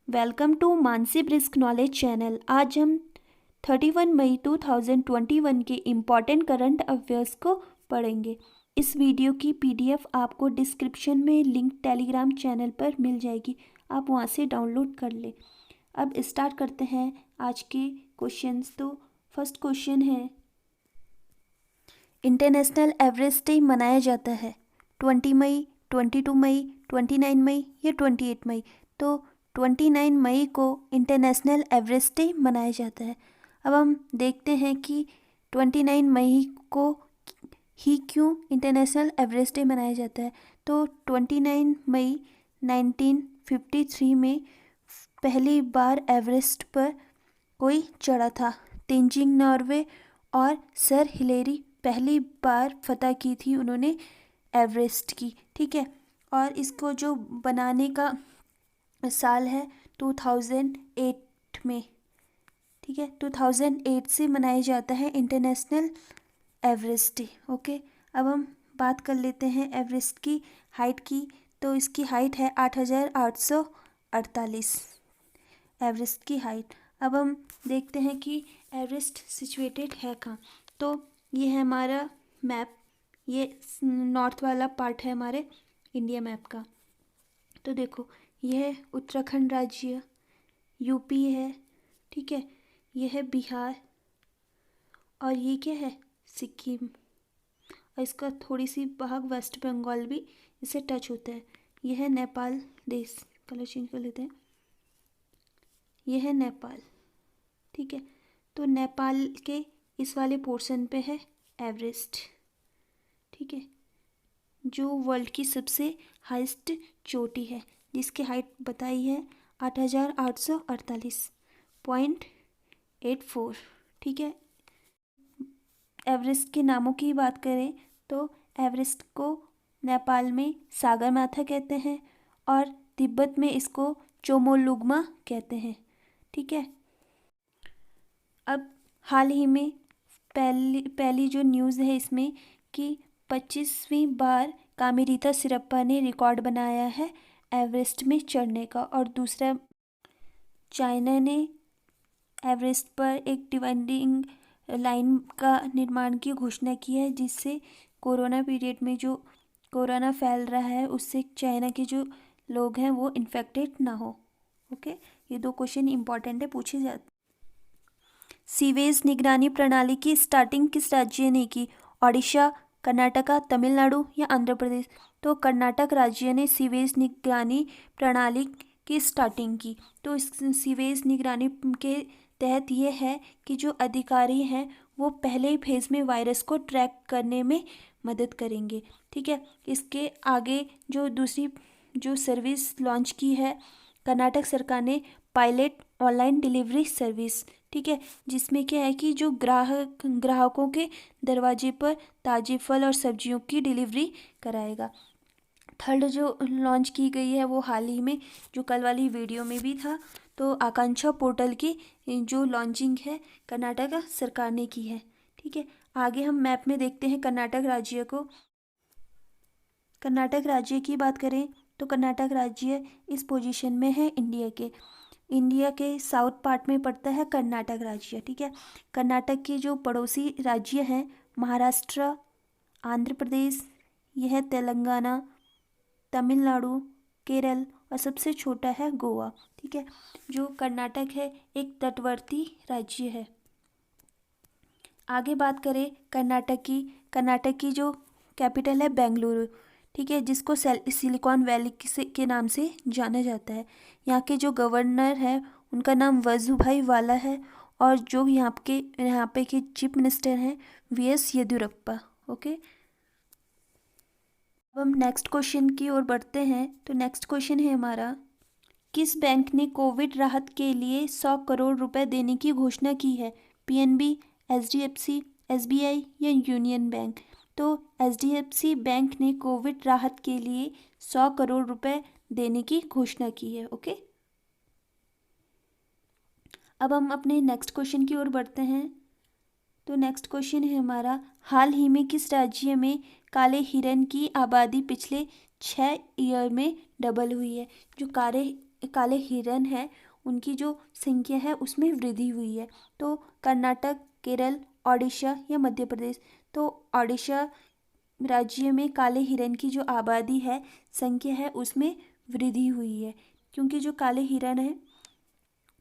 Welcome to Mansi brisk knowledge channel. आज हम 31 मई 2021 के इम्पॉर्टेंट करंट अफेयर्स को पढ़ेंगे। इस वीडियो की पीडीएफ आपको डिस्क्रिप्शन में लिंक टेलीग्राम चैनल पर मिल जाएगी, आप वहां से डाउनलोड कर लें। अब स्टार्ट करते हैं आज के क्वेश्चंस। तो फर्स्ट क्वेश्चन है, इंटरनेशनल एवरेस्ट डे मनाया जाता है 20 मई, 22 मई, 29 मई या 28 मई। तो 29 मई को इंटरनेशनल एवरेस्ट डे मनाया जाता है। अब हम देखते हैं कि 29 मई को ही क्यों इंटरनेशनल एवरेस्ट डे मनाया जाता है। तो 29 मई 1953 में पहली बार एवरेस्ट पर कोई चढ़ा था। तेंजिंग नॉर्वे और सर हिलेरी पहली बार फतह की थी उन्होंने एवरेस्ट की, ठीक है। और इसको जो बनाने का साल है 2008 में, ठीक है। 2008 से मनाया जाता है इंटरनेशनल एवरेस्ट डे, ओके। अब हम बात कर लेते हैं एवरेस्ट की हाइट की। तो इसकी हाइट है 8,848 एवरेस्ट की हाइट। अब हम देखते हैं कि एवरेस्ट सिचुएटेड है कहाँ। तो ये है हमारा मैप, ये नॉर्थ वाला पार्ट है हमारे इंडिया मैप का। तो देखो, यह है उत्तराखंड राज्य, यूपी है, ठीक है। यह है बिहार और ये क्या है, सिक्किम। और इसका थोड़ी सी भाग वेस्ट बंगाल भी इससे टच होता है। यह है नेपाल देश, कलर चेंज कर लेते हैं। यह है नेपाल, ठीक है। तो नेपाल के इस वाले पोर्शन पे है एवरेस्ट, ठीक है, जो वर्ल्ड की सबसे हाईएस्ट चोटी है, जिसकी हाइट बताई है 8,848.84, ठीक है। एवरेस्ट के नामों की बात करें तो एवरेस्ट को नेपाल में सागरमाथा कहते हैं और तिब्बत में इसको चोमोलुंगमा कहते हैं, ठीक है। अब हाल ही में पहली जो न्यूज़ है इसमें कि 25वीं बार कामेरीता सिरप्पा ने रिकॉर्ड बनाया है एवरेस्ट में चढ़ने का। और दूसरा, चाइना ने एवरेस्ट पर एक डिवाइडिंग लाइन का निर्माण की घोषणा की है, जिससे कोरोना पीरियड में जो कोरोना फैल रहा है उससे चाइना के जो लोग हैं वो इन्फेक्टेड ना हो, ओके। ये दो क्वेश्चन इंपॉर्टेंट है, पूछे जाते। सीवेज निगरानी प्रणाली की स्टार्टिंग किस राज्य ने की? ओडिशा, कर्नाटका, तमिलनाडु या आंध्र प्रदेश। तो कर्नाटक राज्य ने सीवेज निगरानी प्रणाली की स्टार्टिंग की। तो इस सीवेज निगरानी के तहत ये है कि जो अधिकारी हैं वो पहले ही फेज में वायरस को ट्रैक करने में मदद करेंगे, ठीक है। इसके आगे जो दूसरी जो सर्विस लॉन्च की है कर्नाटक सरकार ने, पायलट ऑनलाइन डिलीवरी सर्विस, ठीक है, जिसमें क्या है कि जो ग्राहकों के दरवाजे पर ताजे फल और सब्जियों की डिलीवरी कराएगा। थर्ड जो लॉन्च की गई है वो हाल ही में, जो कल वाली वीडियो में भी था, तो आकांक्षा पोर्टल की जो लॉन्चिंग है कर्नाटक सरकार ने की है, ठीक है। आगे हम मैप में देखते हैं कर्नाटक राज्य को। कर्नाटक राज्य की बात करें तो कर्नाटक राज्य इस पोजीशन में है इंडिया के साउथ पार्ट में पड़ता है कर्नाटक राज्य, ठीक है। कर्नाटक के जो पड़ोसी राज्य हैं महाराष्ट्र, आंध्र प्रदेश, यह है तेलंगाना, तमिलनाडु, केरल और सबसे छोटा है गोवा, ठीक है। जो कर्नाटक है एक तटवर्ती राज्य है। आगे बात करें कर्नाटक की जो कैपिटल है बेंगलुरु, ठीक है, जिसको सिलिकॉन वैली के नाम से जाना जाता है। यहाँ के जो गवर्नर है उनका नाम वजुभाई वाला है और जो यहाँ पे के चीफ मिनिस्टर हैं वीएस येदियुरप्पा, ओके। अब हम नेक्स्ट क्वेश्चन की ओर बढ़ते हैं। तो नेक्स्ट क्वेश्चन है हमारा, किस बैंक ने कोविड राहत के लिए 100 करोड़ रुपए देने की घोषणा की है? पीएनबी, एचडीएफसी, एसबीआई या यूनियन बैंक। तो एचडीएफसी बैंक ने कोविड राहत के लिए 100 करोड़ रुपए देने की घोषणा की है, ओके। अब हम अपने नेक्स्ट क्वेश्चन की ओर बढ़ते हैं। तो नेक्स्ट क्वेश्चन है हमारा, हाल ही में किस राज्य में काले हिरण की आबादी पिछले 6 ईयर में डबल हुई है। जो काले हिरन है उनकी जो संख्या है उसमें वृद्धि हुई है। तो कर्नाटक, केरल, ओडिशा या मध्य प्रदेश। तो ओडिशा राज्य में काले हिरन की जो आबादी है, संख्या है, उसमें वृद्धि हुई है, क्योंकि जो काले हिरन है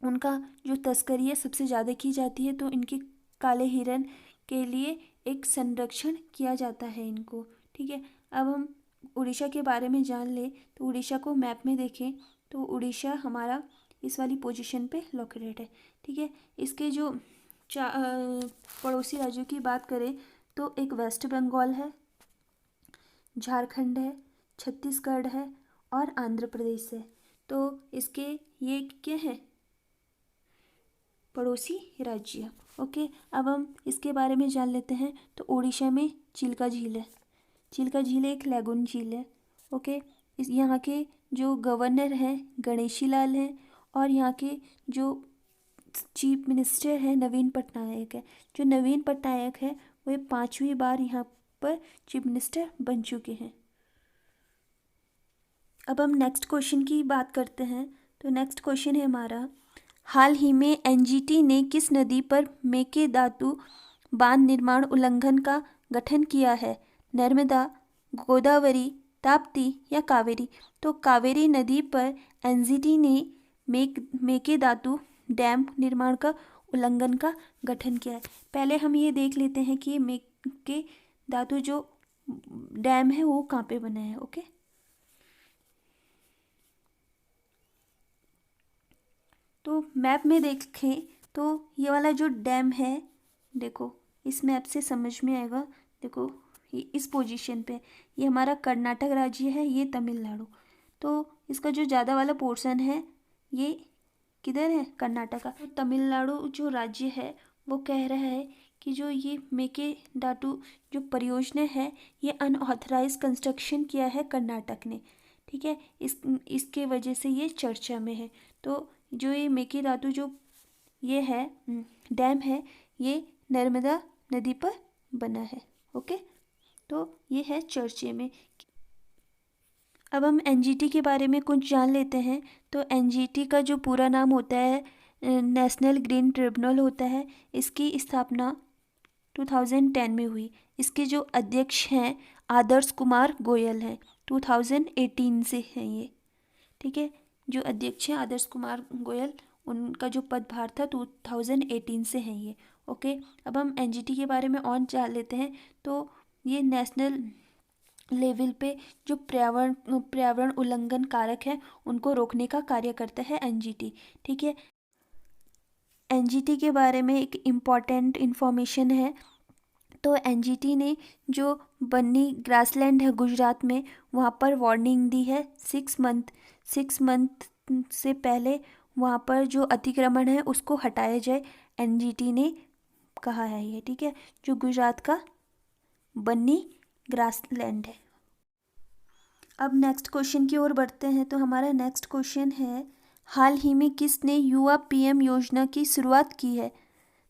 उनका जो तस्करी है सबसे ज़्यादा की जाती है। तो इनके काले हिरन के लिए एक संरक्षण किया जाता है इनको। ठीक है, अब हम उड़ीसा के बारे में जान ले। तो उड़ीसा को मैप में देखें तो उड़ीसा हमारा इस वाली पोजीशन पे लोकेटेड है। ठीक है, इसके जो पड़ोसी राज्यों की बात करें तो एक वेस्ट बंगाल है, झारखंड है, छत्तीसगढ़ है और आंध्र प्रदेश है। तो इसके ये क्या है, पड़ोसी राज्य। ओके, अब हम इसके बारे में जान लेते हैं। तो उड़ीसा में चिल्का झील है। चिल्का झील एक लैगून झील है। ओके, इस यहाँ के जो गवर्नर हैं गणेशी लाल हैं और यहाँ के जो चीफ मिनिस्टर है नवीन पटनायक है। जो नवीन पटनायक है वो 5वीं बार यहाँ पर चीफ मिनिस्टर बन चुके हैं। अब हम नेक्स्ट क्वेश्चन की बात करते हैं। तो नेक्स्ट क्वेश्चन है हमारा, हाल ही में एनजीटी ने किस नदी पर मेकेदातु बांध निर्माण उल्लंघन का गठन किया है? नर्मदा, गोदावरी, ताप्ती या कावेरी? तो कावेरी नदी पर एनजीटी ने मेकेदातु डैम निर्माण का उल्लंघन का गठन किया है। पहले हम ये देख लेते हैं कि मेकेदातु जो डैम है वो कहाँ पे बना है। ओके, तो मैप में देखें तो ये वाला जो डैम है, देखो इस मैप से समझ में आएगा। देखो ये इस पोजीशन पे, ये हमारा कर्नाटक राज्य है, ये तमिलनाडु। तो इसका जो ज़्यादा वाला पोर्शन है ये किधर है, कर्नाटक का। तो तमिलनाडु जो राज्य है वो कह रहा है कि जो ये मेकेदातु जो परियोजना है ये अनऑथराइज कंस्ट्रक्शन किया है कर्नाटक ने। ठीक है, इसके वजह से ये चर्चा में है। तो जो ये मेकेदातु जो ये है डैम है, ये नर्मदा नदी पर बना है। ओके, तो ये है चर्चे में। अब हम एनजीटी के बारे में कुछ जान लेते हैं। तो एनजीटी का जो पूरा नाम होता है नेशनल ग्रीन ट्रिब्यूनल होता है। इसकी स्थापना 2010 में हुई। इसके जो अध्यक्ष हैं आदर्श कुमार गोयल हैं, 2018 से हैं ये। ठीक है, जो अध्यक्ष हैं आदर्श कुमार गोयल, उनका जो पदभार था 2018 से है ये। ओके, अब हम एनजीटी के बारे में और जान लेते हैं। तो ये नेशनल लेवल पे जो पर्यावरण उल्लंघन कारक है उनको रोकने का कार्य करता है एनजीटी। ठीक है, एनजीटी के बारे में एक इम्पॉर्टेंट इन्फॉर्मेशन है। तो एनजीटी ने जो बन्नी ग्रासलैंड है गुजरात में, वहाँ पर वार्निंग दी है 6 मंथ से पहले वहाँ पर जो अतिक्रमण है उसको हटाया जाए, एनजीटी ने कहा है ये। ठीक है, जो गुजरात का बन्नी ग्रासलैंड है। अब नेक्स्ट क्वेश्चन की ओर बढ़ते हैं। तो हमारा नेक्स्ट क्वेश्चन है, हाल ही में किसने युवा पीएम योजना की शुरुआत की है?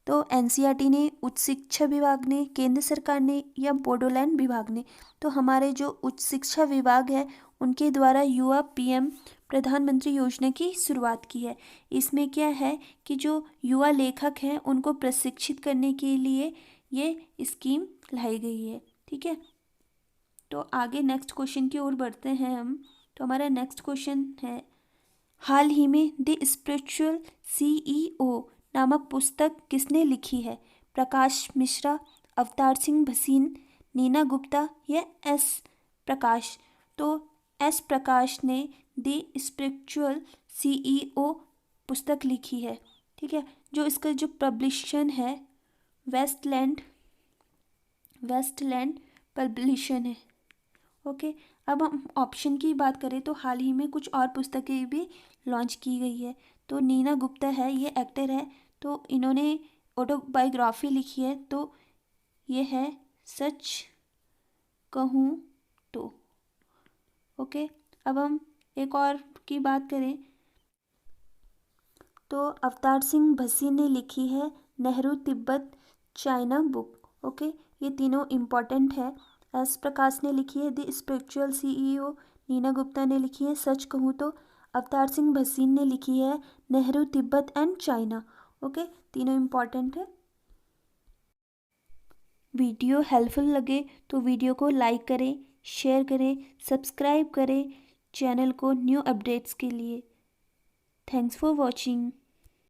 तो एनसीईआरटी ने, उच्च शिक्षा विभाग ने, केंद्र सरकार ने या बोडोलैंड विभाग ने? तो हमारे जो उच्च शिक्षा विभाग है उनके द्वारा युवा पीएम प्रधानमंत्री योजना की शुरुआत की है। इसमें क्या है कि जो युवा लेखक हैं उनको प्रशिक्षित करने के लिए ये स्कीम लाई गई है। ठीक है, तो आगे नेक्स्ट क्वेश्चन की ओर बढ़ते हैं हम। तो हमारा नेक्स्ट क्वेश्चन है, हाल ही में द स्पिरिचुअल सीईओ नामक पुस्तक किसने लिखी है? प्रकाश मिश्रा, अवतार सिंह भसीन, नीना गुप्ता या एस प्रकाश? तो एस प्रकाश ने द स्पिरिचुअल सीईओ पुस्तक लिखी है। ठीक है, जो इसका जो पब्लिशन है वेस्टलैंड पब्लिशन है। ओके, अब हम ऑप्शन की बात करें तो हाल ही में कुछ और पुस्तकें भी लॉन्च की गई है। तो नीना गुप्ता है, ये एक्टर है, तो इन्होंने ऑटोबायोग्राफी लिखी है। तो ये है सच कहूँ तो। ओके, अब हम एक और की बात करें तो अवतार सिंह भसीन ने लिखी है Nehru Tibet China book. Okay, ये तीनों इम्पॉर्टेंट है। एस प्रकाश ने लिखी है the spiritual CEO, Neena Gupta ने लिखी है सच कहूँ तो। अवतार सिंह भसीन ने लिखी है Nehru Tibet and China. Okay, तीनों इम्पॉर्टेंट है। वीडियो हेल्पफुल लगे तो वीडियो को लाइक करें, शेयर करें, सब्सक्राइब करें चैनल को न्यू अपडेट्स के लिए। Thanks for watching.